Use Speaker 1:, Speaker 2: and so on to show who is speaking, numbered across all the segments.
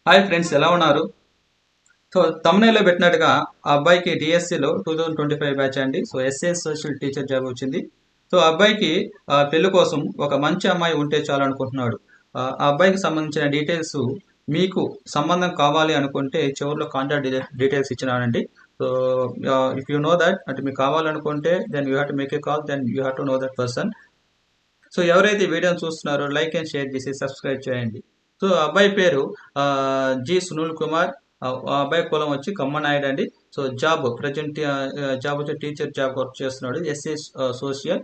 Speaker 1: Hi friends, ఎలా ఉన్నారు? So తమ్మునేలో పెట్టినట్టుగా ఆ అబ్బాయికి డిఎస్సిలో 2025 బ్యాచ్ అండి. So SS social teacher job వచ్చింది. సో ఆ అబ్బాయికి పెళ్లి కోసం ఒక మంచి అమ్మాయి ఉంటే చాలు అనుకుంటున్నాడు. ఆ అబ్బాయికి సంబంధించిన డీటెయిల్స్ మీకు సంబంధం కావాలి అనుకుంటే చివరిలో కాంటాక్ట్ డీటెయిల్స్ ఇచ్చినానండి. So if you know that అంటే మీకు కావాలనుకుంటే then you have to make a call, then you have to know that person. So ఎవరైతే ఈ వీడియోని చూస్తున్నారో లైక్ అండ్ షేర్ చేసి సబ్స్క్రైబ్ చేయండి. సో ఆ అబ్బాయి పేరు జి సునీల్ కుమార్. ఆ అబ్బాయి కులం వచ్చి కమ్మనాయుడు అండి. సో జాబ్ ప్రజెంట్ జాబ్ వచ్చి టీచర్ జాబ్ వర్క్ చేస్తున్నాడు. SA social.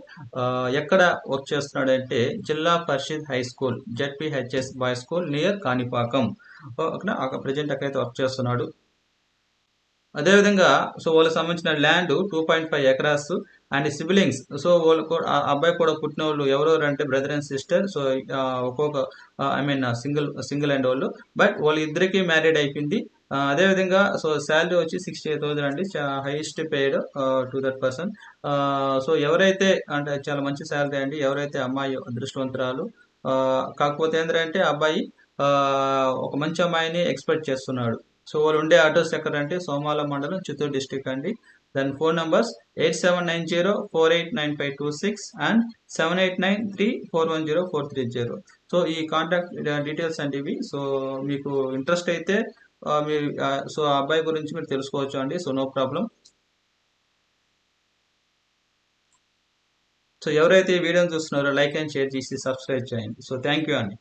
Speaker 1: ఎక్కడ వర్క్ చేస్తున్నాడు అంటే Zilla Parishad high school ZPHS boy school near Kanipakam. Present అక్కడైతే వర్క్ చేస్తున్నాడు. అదేవిధంగా సో వాళ్ళకి సంబంధించిన land 2.5 acres and siblings. So వాళ్ళు ఆ అబ్బాయి కూడా పుట్టిన వాళ్ళు ఎవరెవరు అంటే బ్రదర్ అండ్ సిస్టర్. సో ఒక్కొక్క ఐ మీన్ సింగిల్ అండ్ వాళ్ళు, బట్ వాళ్ళు ఇద్దరికి మ్యారీడ్ అయిపోయింది. అదేవిధంగా సో శాలరీ వచ్చి 68,000 అండి, highest paid to that person. So ఎవరైతే అంటే చాలా మంచి శాలరీ అండి, ఎవరైతే అమ్మాయి అదృష్టవంతురాలు. కాకపోతే ఏంటంటే అబ్బాయి ఆ, ఒక మంచి అమ్మాయిని ఎక్స్పెక్ట్ చేస్తున్నాడు. సో వాళ్ళు ఉండే అడ్రస్ ఎక్కడంటే సోమాల మండలం, చిత్తూరు డిస్టిక్ అండి. దాని ఫోన్ నంబర్స్ 8790489526 అండ్ 7893410430. సో ఈ కాంటాక్ట్ డీటెయిల్స్ అండి ఇవి. సో మీకు ఇంట్రెస్ట్ అయితే మీరు సో ఆ అబ్బాయి గురించి మీరు తెలుసుకోవచ్చు అండి. So no problem. సో ఎవరైతే ఈ వీడియోని చూస్తున్నారో లైక్ అండ్ షేర్ చేసి సబ్స్క్రైబ్ చేయండి. సో థ్యాంక్ యూ అండి.